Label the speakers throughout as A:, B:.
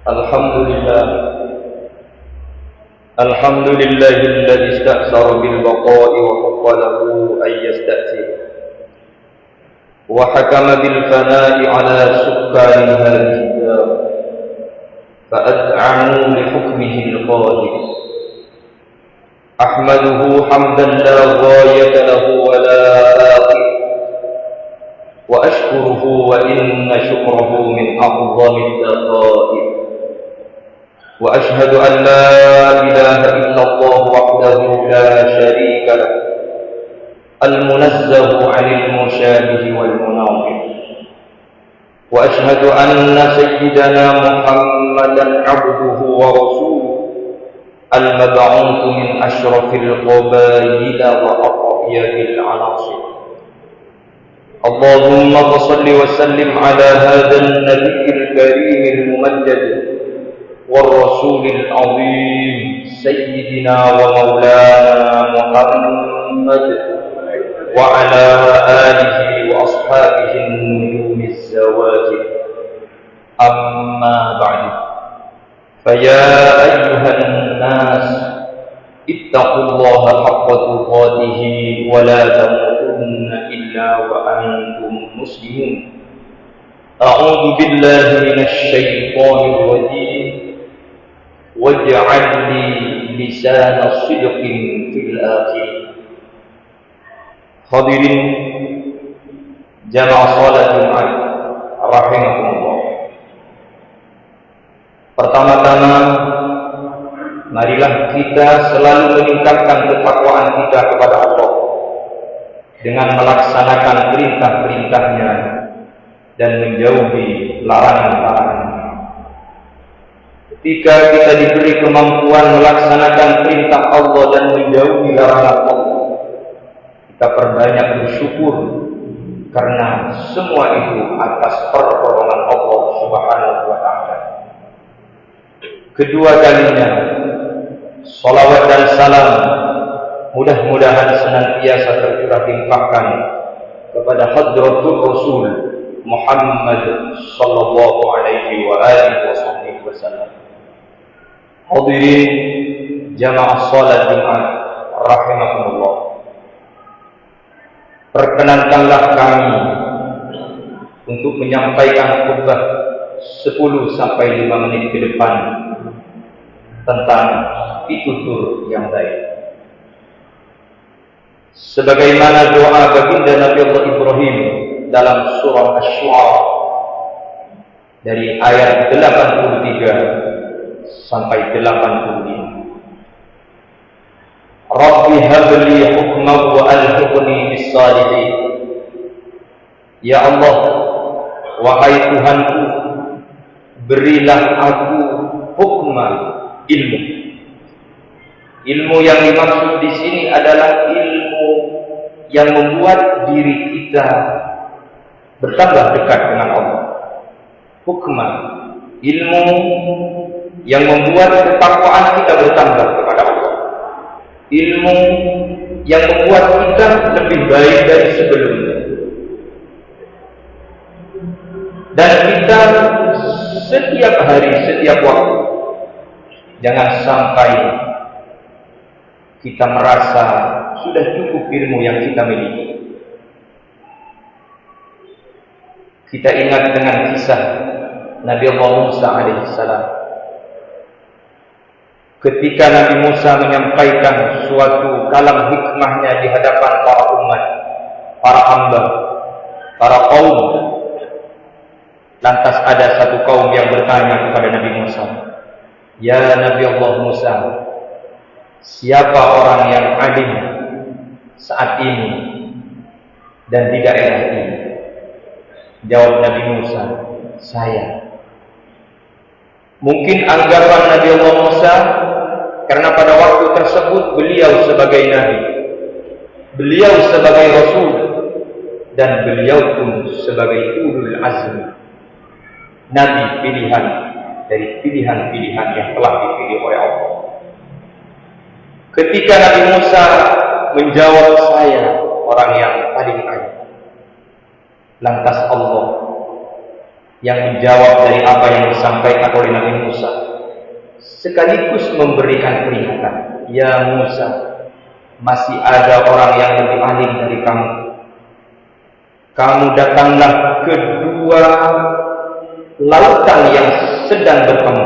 A: الحمد لله الحمد لله الذي استأثر بالبقاء وحق له أن يستأثر وحكم بالفناء على سكان هذه الدار فأذعنوا لحكمه القادر أحمده حمدا لا غاية له ولا آخر وأشكره وإن شكره من أعظم الدقائق وأشهد أن لا إله إلا الله وحده لا شريك له المنزه عن المشابه والمناظر وأشهد أن سيدنا محمدا عبده ورسوله المبعوث من أشرف القبائل وأطيب العناصر اللهم صل وسلم على هذا النبي الكريم الممجد والرسول العظيم سيدنا ومولانا محمد وعلى آله وأصحابه النجوم الزواهر أما بعد فيا أيها الناس اتقوا الله حق تقاته ولا تموتن إلا وأنتم مسلمون أعوذ بالله من الشيطان الرجيم واجعل لي لسان صدق في الآخرين. Hadirin jamaah salat Jumat rahimakumullah. Pertama-tama marilah kita selalu meningkatkan ketakwaan kita kepada Allah dengan melaksanakan perintah-perintahnya dan menjauhi larangan-larangannya. Ketika kita diberi kemampuan melaksanakan perintah Allah dan menjauhi larangan Allah, kita perbanyak bersyukur karena semua itu atas pertolongan Allah Subhanahu wa taala. Kedua kalinya, salawat dan salam mudah-mudahan senantiasa tercurah limpahkan kepada Hadratul Rasul Muhammad sallallahu alaihi wa alihi wasallam. Hadirin jamaah salat Jumat rahimakumullah. Perkenankanlah kami untuk menyampaikan khutbah 10 sampai 5 menit ke depan tentang pitutur yang baik. Sebagaimana doa baginda Nabi Allah Ibrahim dalam surah Asy-Syu'ara dari ayat 83 sampai 85. Rabbi habli hukman wa alhiqni bis salihin. Ya Allah, wahai Tuhanku, berilah aku hukman, ilmu. Ilmu yang dimaksud di sini adalah ilmu yang membuat diri kita bertambah dekat dengan Allah. Hukman, ilmu yang membuat ketakwaan kita bertambah kepada Allah. Ilmu yang membuat kita lebih baik dari sebelumnya. Dan kita setiap hari, setiap waktu, jangan sampai kita merasa sudah cukup ilmu yang kita miliki. Kita ingat dengan kisah Nabi Allah Musa alaihissalam. Ketika Nabi Musa menyampaikan suatu kalam hikmahnya di hadapan para umat, para hamba, para kaum, lantas ada satu kaum yang bertanya kepada Nabi Musa, "Ya Nabi Allah Musa, siapa orang yang alim saat ini dan di daerah ini?" Jawab Nabi Musa, "Saya." Mungkin anggapan Nabi Allah Musa karena pada waktu tersebut beliau sebagai Nabi, beliau sebagai Rasul, dan beliau pun sebagai ulul azmi, Nabi pilihan dari pilihan-pilihan yang telah dipilih oleh Allah. Ketika Nabi Musa menjawab, "Saya orang yang paling alim," lantas Allah yang menjawab dari apa yang disampaikan oleh Nabi Musa sekaligus memberikan peringatan, ya Musa, masih ada orang yang lebih alim dari kamu. Kamu datanglah ke dua lautan yang sedang bertemu.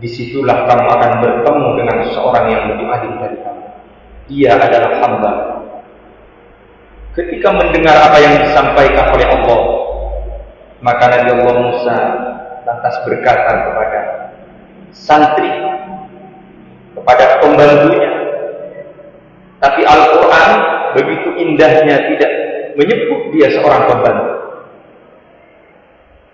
A: Disitulah kamu akan bertemu dengan seorang yang lebih alim dari kamu. Dia adalah hamba. Ketika mendengar apa yang disampaikan oleh Allah, maka Nabi Allah Musa lantas berkata kepada santri, kepada pembantunya. Tapi Al-Quran begitu indahnya tidak menyebut dia seorang pembantu.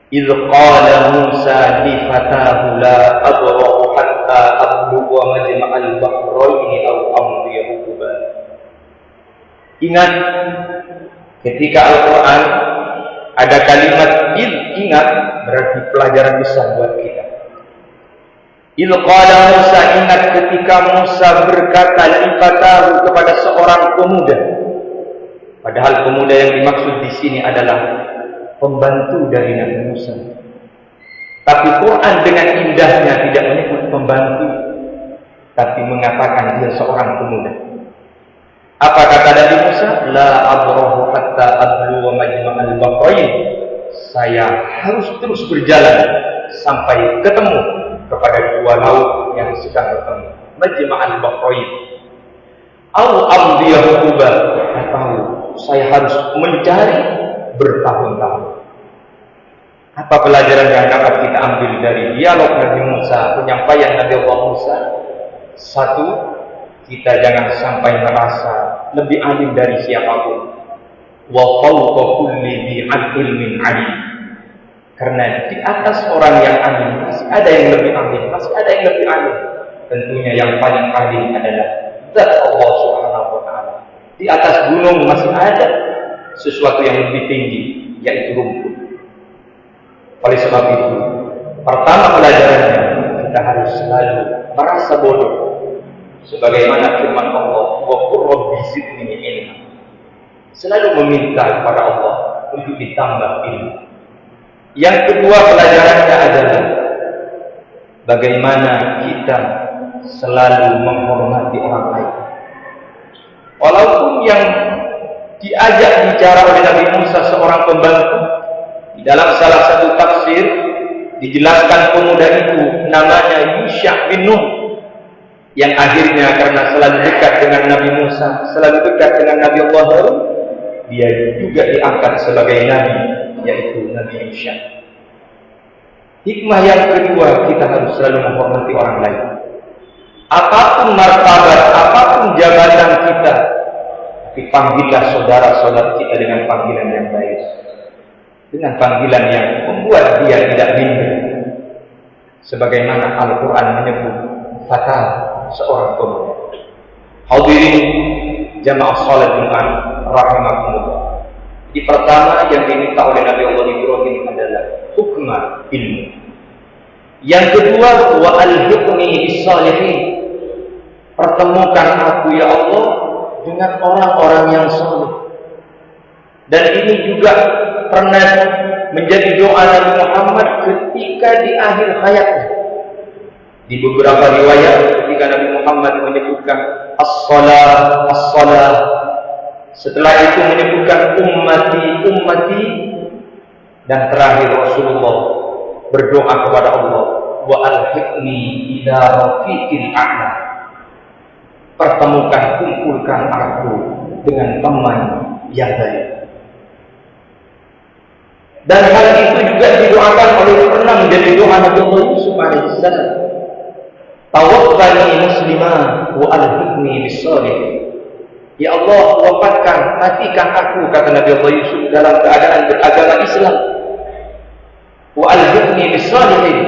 A: إِذْ قَالَ مُوسَى لِفَتَاهُ لَا أَبْرَحُ حَتَّى أَبْلُغَ مَجْمَعَ الْبَحْرَيْنِ أَوْ أَمْضِيَ حُقُبًا. Ingat ketika Al-Quran ada kalimat ingat, berarti pelajaran besar buat kita. إِذْ قَالَ Musa, ingat ketika Musa berkata lifatahu kepada seorang pemuda. Padahal pemuda yang dimaksud di sini adalah pembantu dari Nabi Musa. Tapi Quran dengan indahnya tidak menyebut pembantu, tapi mengatakan dia seorang pemuda. Apa kata Nabi Musa? La abrahu hatta ablugha majma'al bahrain. Saya harus terus berjalan sampai ketemu kepada dua laut yang sedang bertemu. Majma'al bahrain. Au amdiya hukuba. Atau saya harus mencari bertahun-tahun. Apa pelajaran yang dapat kita ambil dari dialog Nabi Musa, penyampaian Nabi Allah Musa? Satu, kita jangan sampai merasa lebih alim dari siapapun. Wa fawqa kulli dhi ilmin alim. Karena di atas orang yang alim masih ada yang lebih alim, masih ada yang lebih alim. Tentunya yang paling alim adalah Zat Allah Subhanahu wa taala. Di atas gunung masih ada sesuatu yang lebih tinggi, yaitu rumput. Oleh sebab itu, pertama pelajarannya, kita harus selalu merasa bodoh. Sebagaimana firman Allah, wa qur rabbi zidni ilma. Selalu meminta kepada Allah untuk ditambah ilmu. Yang kedua pelajarannya adalah bagaimana kita selalu menghormati orang lain. Walaupun yang diajak bicara oleh Nabi Musa seorang pembantu, di dalam salah satu tafsir dijelaskan pemuda itu namanya Yusha bin Nun, yang akhirnya karena selalu dekat dengan Nabi Musa, selalu dekat dengan Nabi Allah Harun, dia juga diangkat sebagai nabi, yaitu Nabi Yusha. Hikmah yang kedua, kita harus selalu menghormati orang lain. Apapun martabat, apapun jabatan kita, tapi panggillah saudara-saudara kita dengan panggilan yang baik, dengan panggilan yang membuat dia tidak minder. Sebagaimana Al-Quran menyebut fatah seorang pemuda. Hadirin jamaah salat Jumat rahimakumullah. Di pertama yang diminta oleh Nabi Allah Ibrahim adalah hukma ilmu. Yang kedua, wa alhiqni bis-shalihin. Pertemukan aku ya Allah dengan orang-orang yang saleh. Dan ini juga pernah menjadi doa Nabi Muhammad ketika di akhir hayatnya. Di beberapa riwayat ketika Nabi Muhammad menyebutkan as-salah, as-salah, setelah itu menyebutkan ummati, ummati, dan terakhir Rasulullah berdoa kepada Allah, wa alhiqni ila rafiqil a'la. Pertemukan, kumpulkan aku dengan teman yang baik. Dan hal itu juga didoakan oleh pernah menjadi doa Nabi Allah Yusuf alaihissalam. Tawaffani muslimah wa alhiqni bis-shalihin. Ya Allah, wafatkan, matikan aku, kata Nabi Allah Yusuf, dalam keadaan beragama Islam. Wa alhiqni bis-shalihin,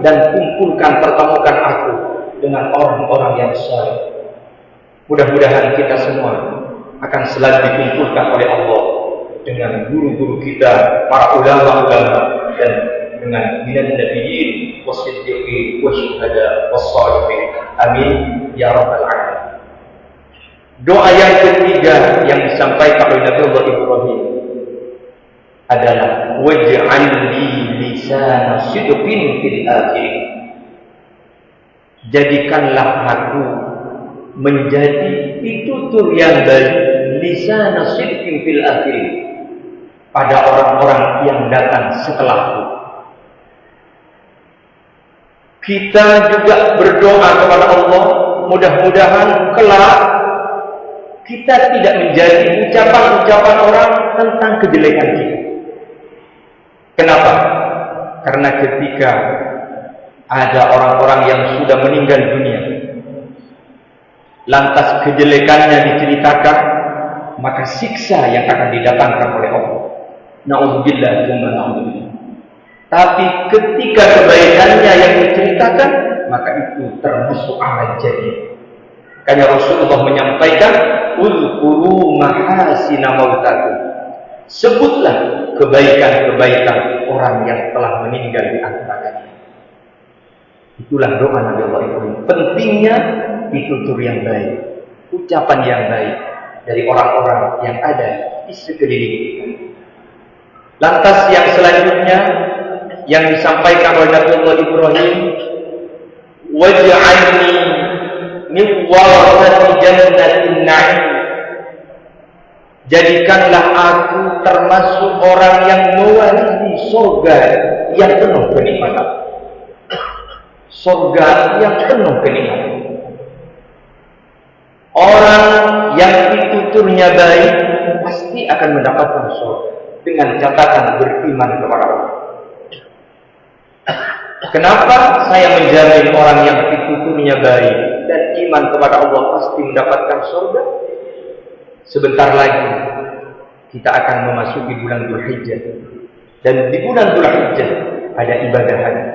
A: dan kumpulkan, pertemukan aku dengan orang-orang yang saleh. Mudah-mudahan kita semua akan selalu dikumpulkan oleh Allah dengan guru-guru kita, para ulama-ulama, dan dengan minan nabiyyin was-siddiqin wasyuhada was-shalihin. Amin ya rabbal alamin. Doa yang ketiga yang disampaikan oleh Nabi Allah Ibrahim adalah waj'al li lisana sidqin fil akhirin. jadikanlah aku menjadi pitutur yang baik, lisana sidqin fil akhir, pada orang-orang yang datang setelahku. Kita juga berdoa kepada Allah, mudah-mudahan kelak kita tidak menjadi ucapan-ucapan orang tentang kejelekan kita. Kenapa? Karena ketika ada orang-orang yang sudah meninggal dunia, lantas kejelekannya diceritakan, maka siksa yang akan didatangkan oleh Allah. Na'udzubillah, na'udzubillah. Tapi ketika kebaikannya yang diceritakan, maka itu termasuk amal jariah. Karena Rasulullah menyampaikan, "Uzkuru mahasina mautakum." Sebutlah kebaikan-kebaikan orang yang telah meninggal di antara kalian. Itulah doa Nabi Allah Ibrahim. Pentingnya pitutur yang baik, ucapan yang baik dari orang-orang yang ada di sekeliling kita. Lantas yang selanjutnya yang disampaikan oleh Nabi Allah Ibrahim, waj'alni min warathati jannatin na'im. Jadikanlah aku termasuk orang yang mewarisi surga yang penuh kenikmatan. Surga yang penuh kenikmatan. Orang yang pituturnya baik pasti akan mendapatkan surga dengan catatan beriman kepada Allah. Kenapa saya menjamin orang yang pituturnya baik dan iman kepada Allah pasti mendapatkan surga? Sebentar lagi kita akan memasuki bulan Dzulhijjah, dan di bulan Dzulhijjah ada ibadah haji.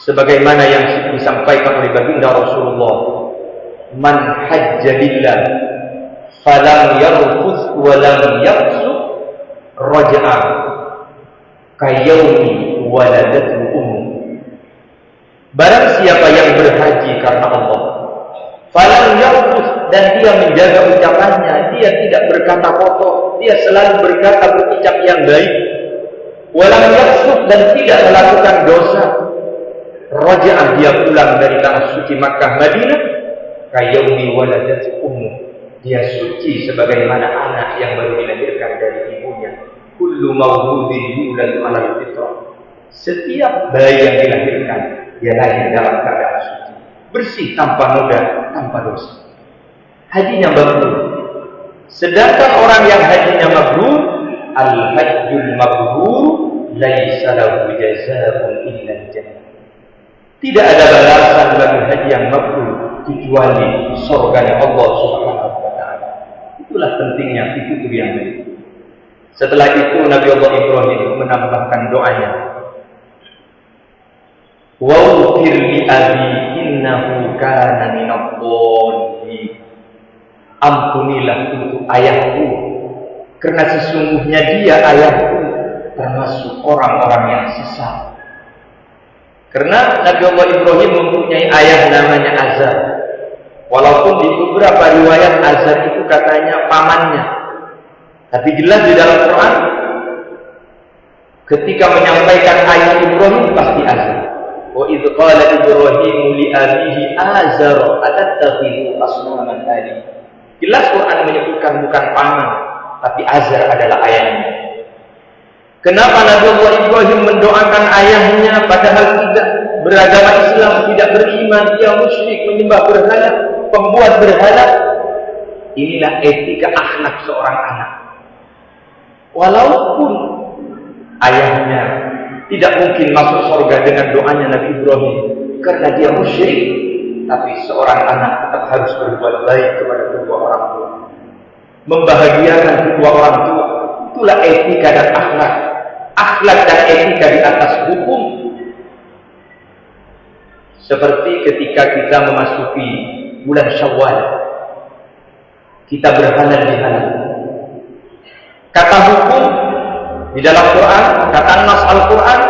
A: Sebagaimana yang disampaikan oleh baginda Rasulullah, man hajja billah falam yarfus wa lam yafsuq raja'a kayaumi waladatu ummu. Barang siapa yang berhaji karena Allah, falam yarfus, dan dia menjaga ucapannya, dia tidak berkata kotor, dia selalu berkata berucap yang baik, walam yafsuq, dan tidak melakukan dosa, raja'ah, dia pulang dari tanah suci Makkah Madinah, kayaumi waladatu ummu, dia suci sebagaimana anak yang baru dilahirkan dari ibunya. Kullu mawludin yuladu 'alal fitrah. Setiap bayi yang dilahirkan, dia lahir dalam keadaan suci, bersih, tanpa noda, tanpa dosa. Hajinya mabrur. Sedangkan orang yang hajinya mabrur, al-hajjul mabrur laisa lahu jazaa'un illa al-jannah. Tidak ada balasan bagi haji yang mabrur kecuali surganya Allah Subhanahu wa taala. Itulah pentingnya pitutur yang baik. Setelah itu Nabi Allah Ibrahim menambahkan doanya, wa'fir li abi innahu kana minadh-dhalin. Ampunilah untuk ayahku, karena sesungguhnya dia ayahku termasuk orang-orang yang sesat. Karena Nabi Allah Ibrahim mempunyai ayah namanya Azar. Walaupun di beberapa riwayat Azar itu katanya pamannya, tapi jelas di dalam Quran ketika menyampaikan ayah Ibrahim pasti Azar. Wa idz qala Ibrahim li abihi Azar atattakhidhu asnaman ali. Jelas Quran menyebutkan bukan paman, tapi Azar adalah ayahnya. Kenapa Nabi Allah Ibrahim mendoakan ayahnya padahal tidak beragama Islam, tidak beriman, dia musyrik, menyembah berhala, pembuat berhala? Inilah etika akhlak seorang anak. Walaupun ayahnya tidak mungkin masuk surga dengan doanya Nabi Ibrahim karena dia musyrik, tapi seorang anak tetap harus berbuat baik kepada kedua orang tua, membahagiakan kedua orang tua. Itulah etika dan akhlak. Akhlak dan etika di atas hukum. Seperti ketika kita memasuki bulan Syawal, kita berhalal di halal. Kata hukum di dalam Quran, kata nas Al-Quran,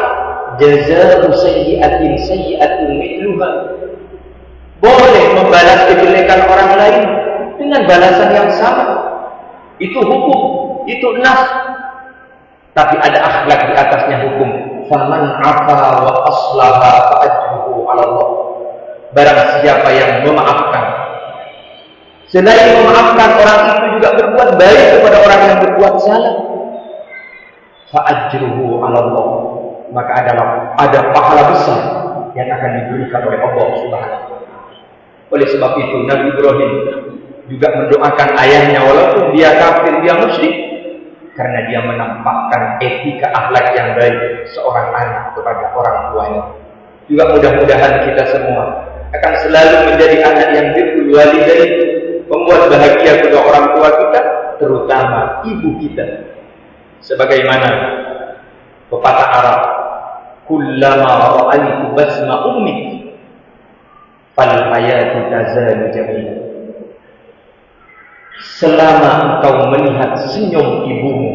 A: jazaa'u sayyi'atin sayyi'atun mithluha. Boleh membalas kejelekan orang lain dengan balasan yang sama. Itu hukum, itu nas. Tapi ada akhlak di atasnya hukum. Faman 'afa wa aslaha fa ajruhu 'ala Allah. barang siapa yang memaafkan. Selain memaafkan, orang itu juga berbuat baik kepada orang yang berbuat salah. Fa'ajruhu 'ala Allah, maka ada pahala besar yang akan diberikan oleh Allah Subhanahu wa taala. Oleh sebab itu Nabi Ibrahim juga mendoakan ayahnya walaupun dia kafir, dia musyrik, karena dia menampakkan etika akhlak yang baik seorang anak kepada orang tuanya. Juga mudah-mudahan kita semua akan selalu menjadi anak yang birrul walidain, membuat bahagia kedua orang tua kita, terutama ibu kita. Sebagaimana pepatah Arab, kullama ra'aitu basma ummik fal hayatu tazalu jamilah. Selama engkau melihat senyum ibumu,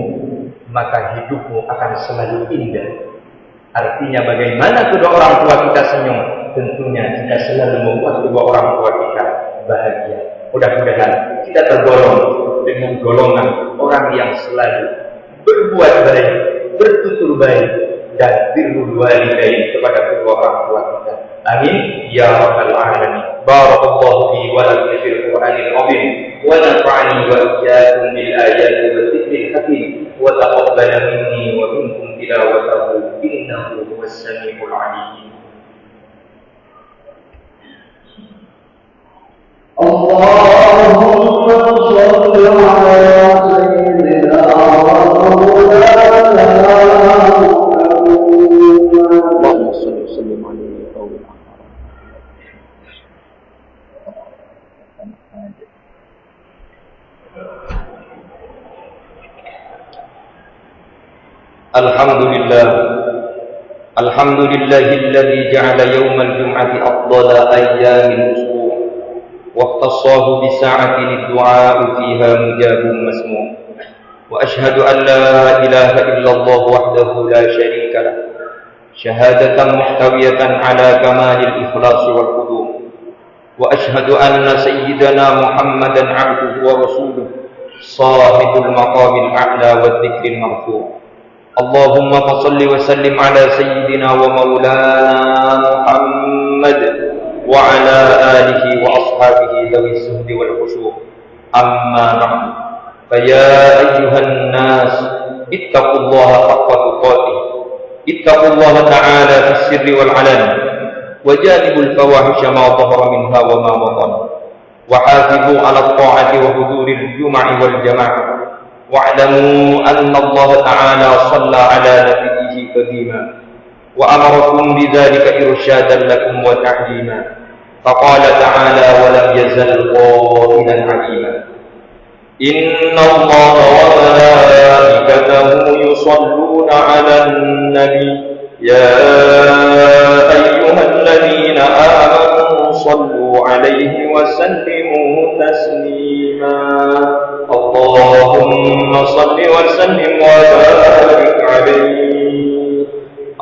A: maka hidupmu akan selalu indah. Artinya bagaimana kedua orang tua kita senyum, tentunya kita selalu membuat kedua orang tua kita bahagia. Mudah-mudahan kita tergolong dengan golongan orang yang selalu berbuat baik, bertutur baik, dan birrul walidain kepada kedua orang tua kita. Amin ya rabbal alamin. Barakallahu fi wa lakum fil Qur'anil azim wa nafa'ani wa iyyakum bil ayati wa dzikril hakim wa taqabbala minni wa minkum tilawatahu innahu huwas samiul alim.
B: Allahumma shalli ala sayyidina
A: Alhamdulillahilladzi ja'ala yawmal jum'ati afdala ayyamil usbu' wa ikhtassahu bi sa'ati lid-du'a'i fiha mujabun masmu'. Wa ashhadu an la ilaha illallah wahdahu la syarika lah, syahadatan muhtawiyatan ala kamalil ikhlas wal khudu'. Wa ashhadu anna sayyidana Muhammadan 'abduhu wa rasuluh, sahibul maqamil a'la wa dhikril marfu'. Allahumma salli wa sallim ala sayyidina wa maulana Muhammad wa ala alihi wa ashabihi dhawi suhdi wal khushu'. Amma ba'd, fa ya ayyuhan nas ittaqullaha haqqa tuqatih, ittaqullaha ta'ala fis sirri wal 'alan wa janibul fawahisha ma dhahara minha wa ma batan, wa hafizu 'ala at-ta'ati wa huduril jum'i wal jama'ah. واعلموا أن الله تعالى صلى على نبيه قديما وأمركم بذلك إرشادا لكم وتعليما، فقال تعالى ولم يزل قائلا عليما إن الله وملائكته يصلون على النبي يا أيها الذين آمنوا صلوا عليه وسلموا تسليما اللهم صل وسلم وبارك عليه.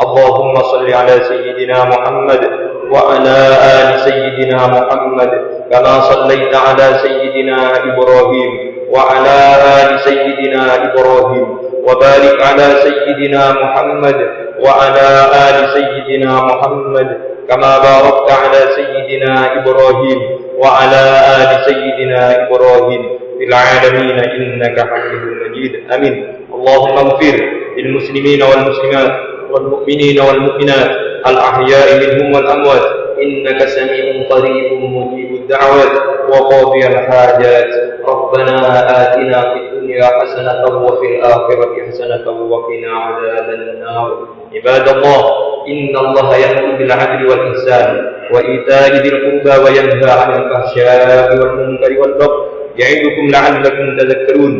A: اللهم صل على سيدنا محمد وعلى آل سيدنا محمد كما صليت على سيدنا إبراهيم وعلى آل سيدنا إبراهيم، وبارك على سيدنا محمد وعلى آل سيدنا محمد كما باركت على سيدنا إبراهيم وعلى آل سيدنا إبراهيم في العالمين إنك حميد مجيد. آمين. اللهم اغفر للمسلمين والمسلمات والمؤمنين والمؤمنات الأحياء منهم والأموات إنك سميع قريب مجيب الدعوات وقاضي الحاجات. ربنا آتنا في الدنيا حسنة وفي الآخرة حسنة وقنا عذاب النار. عباد الله، إن الله يأمر بالعدل والإحسان وإيتاء ذي القربى وينهى عن الفحشاء والمنكر والبغي يعظكم لعلكم تذكرون.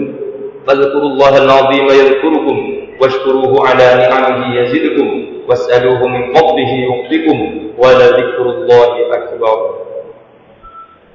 A: فاذكروا الله العظيم يذكركم واشكروه على نعمه يزدكم واسألوه من فضله يعطكم ولذكر الله أكبر.